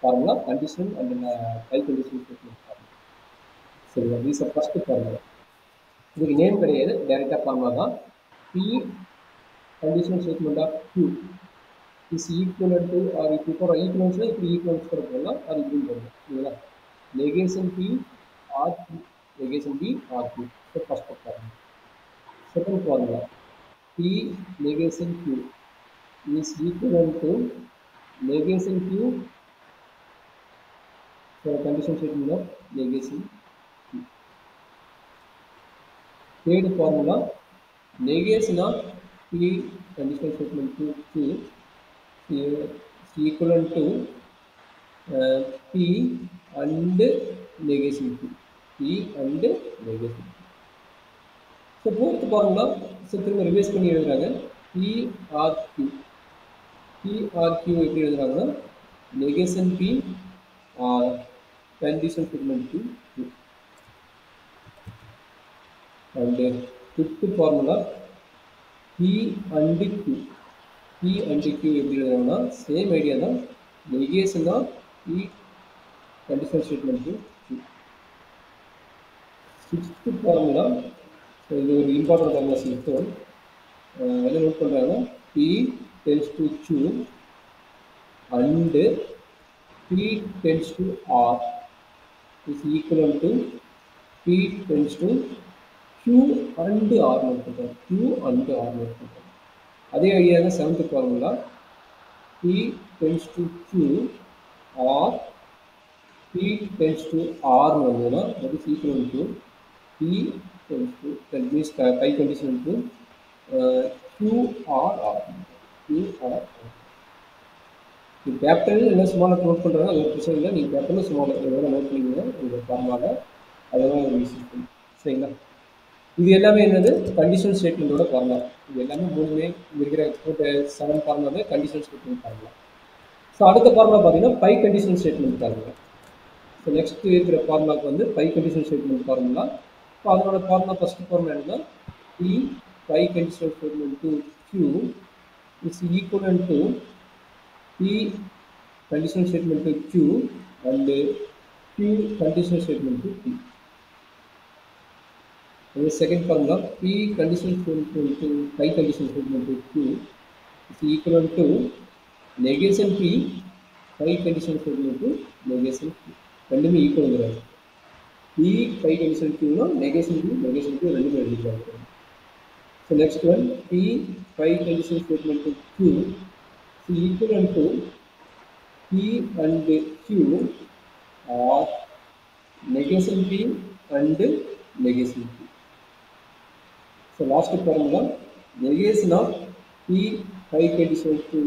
formula, conditional and biconditional statement formula. சரிங்களா? these are first formula. இதுக்கு name கிடையாது, டைரக்டா ஃபார்முலா தான். P conditional statement of Q is equivalent to, or if you for equivalence இப்படி equivalence கூட போடலாம், அது இப்படியும் போடலாம். சரிங்களா? negation P or Q, negation P or Q. So first formula. Second formula, P negation Q is equivalent to negation Q for conditional statement of negation Q. Third formula, negation of P conditional statement to Q is equivalent to P and negation Q. P and negation Q. So fourth formula, so திரும்ப revise பண்ணி எழுதுறாங்க. P or Q. P or Q எப்படி எழுதுறாங்கன்னா negation P or conditional statement to Q. And fifth formula, P and Q. P and Q எப்படி எழுதுறாங்கன்னா same idea தான், negation தான் P conditional statement to Q. Sixth formula, so இது ஒரு important formula sixth one. என்ன note பண்ணுறாங்கன்னா P tends to Q and P tends to R is equivalent to P tends to Q and R note பண்ணுறாங்க. Q and R note பண்ணுறாங்க. அதே idea தான் seventh formula, P tends to Q or P tends to R வந்ததுன்னா that is equivalent to P tends to, that means pi condition to Q or R. Q or R. நீங்கள் captain என்ன ஸ்மாலாக note பண்ணுறாங்க, அது ஒரு பிரச்சனை இல்லை. நீங்கள் கேப்டனும் ஸ்மாலாக எவ்வளோ நோட் பண்ணிங்கன்னா உங்கள் ஃபார்முலாவில் அதெல்லாம் ஒரு யூஸ் பண்ணும். சரிங்களா? இது எல்லாமே என்னது கண்டிஷனல் ஸ்டேட்மெண்ட்டோட ஃபார்முலா. இது எல்லாமே மூணுமே இருக்கிற எக்ஸ்போர்ட் 7 ஃபார்முலாவே கண்டிஷனல் ஸ்டேட்மெண்ட் ஃபார்முலா. ஸோ அடுத்த ஃபார்முலா பார்த்தீங்கன்னா biconditional statement formula. So next இருக்கிற ஃபார்முலாக்கு வந்து biconditional statement formula. So அதனோட ஃபார்முலா ஃபர்ஸ்ட் ஃபார்முலா என்னன்னா P biconditional statement to Q is equivalent to P conditional statement to Q and Q conditional statement to P. And the second formula, P conditional statement to pi conditional statement to Q is equal to negation P pi conditional statement to negation Q. ரெண்டுமே equal கிடையாது. P pi conditional Q னா negation Q ரெண்டுமே எழுதிக்கிறாங்க. So next one, P pi conditional statement to Q is equal to P and Q are negation P and negation Q. So last formula, negation of P pi conditional to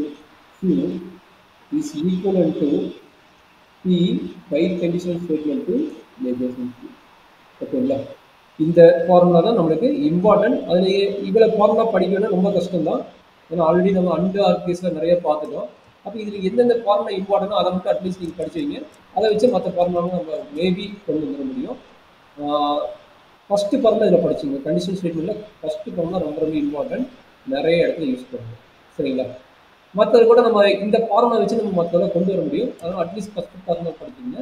Q is equivalent to P pi conditional statement to negation Q. ஓகேங்களா? இந்த formula தான் நம்மளுக்கு important. அதில் இவ்வளோ formula படிக்கணும்னா ரொம்ப கஷ்டம் தான். ஏன்னா ஆல்ரெடி நம்ம அண்டு ஆர்கேஸில் நிறைய பார்த்துட்டோம். அப்போ இதில் எந்தெந்த ஃபார்முலா இம்பார்ட்டனோ அதை மட்டும் அட்லீஸ்ட் நீங்கள் படிச்சு வைங்க. அதை வச்சு மற்ற ஃபார்முலாவும் நம்ம மேபி கொண்டு வந்துட முடியும். ஃபஸ்ட்டு ஃபார்முலா இதில் படிச்சுங்க. கண்டிஷனல் ஸ்டேட்மெண்ட்டில் ஃபஸ்ட்டு ஃபார்முலா ரொம்ப ரொம்ப இம்பார்ட்டன்ட், நிறைய இடத்துல யூஸ் பண்ணுவோம். சரிங்களா? மற்றது கூட நம்ம இந்த ஃபார்முலா வச்சு நம்ம மற்றதெல்லாம் கொண்டு வர முடியும். அதனால் அட்லீஸ்ட் ஃபஸ்ட்டு ஃபார்முலா படிச்சுங்க.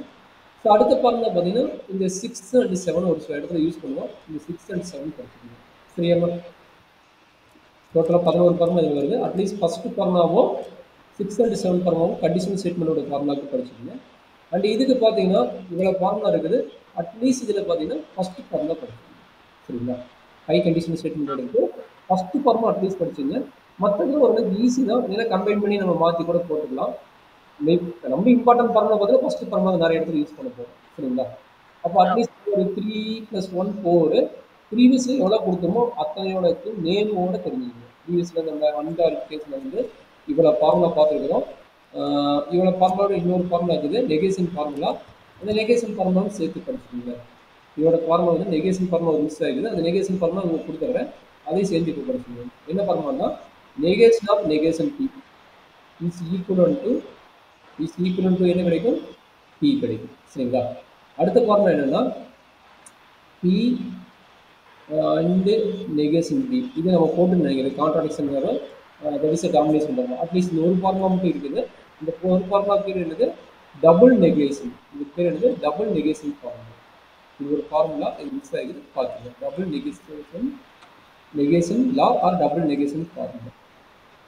ஸோ அடுத்த ஃபார்முலா பார்த்தீங்கன்னா இந்த 6 and 7 ஒரு சில இடத்துல யூஸ் பண்ணுவோம். இந்த 6 and 7 படிச்சுக்கோங்க. சரியாமா? டோட்டலாக 11 ஃபார்முலா இது வருது. அட்லீஸ்ட் ஃபஸ்ட்டு ஃபார்முலாவும் 6 and 7 ஃபார்முலாவும் கண்டிஷனல் ஸ்டேட்மெண்ட்டோட ஃபார்முலாவுக்கு படிச்சுக்கோங்க. அண்ட் இதுக்கு பார்த்தீங்கன்னா இவ்வளோ ஃபார்முலா இருக்குது. அட்லீஸ்ட் இதில் பார்த்தீங்கன்னா ஃபஸ்ட்டு ஃபார்முலா படிச்சுக்கோங்க. சரிங்களா? ஹை கண்டிஷனல் ஸ்டேட்மெண்ட்டோட இருக்குது. ஃபஸ்ட்டு ஃபார்முலா அட்லீஸ்ட் படிச்சுங்க. மற்றதுல ஓரளவுக்கு ஈஸி தான். ஏன்னா கம்பைன் பண்ணி நம்ம மாற்றி கூட போட்டுக்கலாம். ரொம்ப இம்பார்ட்டன்ட் ஃபார்முலா பார்த்தீங்கன்னா ஃபஸ்ட்டு ஃபார்முலா நிறைய இடத்துல யூஸ் பண்ண போகிறோம். சரிங்களா? அப்போ அட்லீஸ்ட் ஒரு 3 + 1 4 ப்ரீவியஸில் எவ்வளோ கொடுத்தோமோ அத்தனையோட நேமோட தெரிஞ்சுக்கணும். ப்ரீவியஸில் நம்ம அண்டா கேஸில் வந்து இவ்வளோ ஃபார்முலா பார்த்துருக்குறோம். இவ்வளோ ஃபார்முலாவோட இன்னொரு ஃபார்முலா இருக்குது, நெகேஷன் ஃபார்முலா. அந்த நெகேஷன் ஃபார்முலாவும் சேர்த்து படிச்சுக்கோங்க. இதோட ஃபார்முலா வந்து நெகேஷன் ஃபார்முலா ஒரு மிஸ் ஆகிடுது. அந்த நெகேஷன் ஃபார்முலா உங்களுக்கு கொடுத்துறேன், அதையும் சேர்ந்து இப்போ படிச்சுக்கோங்க. என்ன ஃபார்முலானா negation of negation P is equal to என்ன கிடைக்கும்? P கிடைக்கும். சரிங்களா? அடுத்த ஃபார்முலா என்னன்னா P and negation P. இது நம்ம போட்டு நினைக்கிறேன் கான்ட்ராடிக்ஷன் வரும். தட் இஸ் டாமினேஷன் பண்ணுவோம். அட்லீஸ்ட் இந்த ஒரு ஃபார்முலா மட்டும் இருக்குது. இந்த ஒரு ஃபார்முலா பேர் என்னது? Double negation. இதுக்கு பேர் என்னது? Double negation formula. இது ஒரு ஃபார்முலா இது மிஸ் ஆகிது பார்த்துங்க. டபுள் நெகேஷன் லா ஆர் டபுள் நெகேஷன் ஃபார்முலா.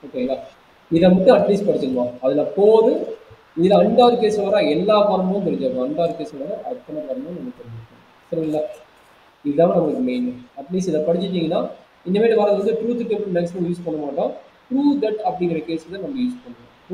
ஓகேங்களா? இதை மட்டும் அட்லீஸ்ட் படிச்சுக்குவோம். அதில் போர் இதில் அண்டார் கேஸ் வர எல்லா ஃபார்மும் தெரிஞ்சிருக்கும். அண்டார் கேஸ் வர அத்தனை ஃபார்மும் நமக்கு தெரிஞ்சிருக்கும். சரிங்களா? இதுதான் நம்மளுக்கு மெயின். அட்லீஸ்ட் இதை படிச்சிட்டிங்கன்னா இனிமேல் வரது வந்து ட்ரூத் டேபிள் மேக்ஸிமம் யூஸ் பண்ண மாட்டோம். ட்ரூ தட் அப்படிங்கிற கேஸ் தான் நம்ம யூஸ் பண்ணுவோம்.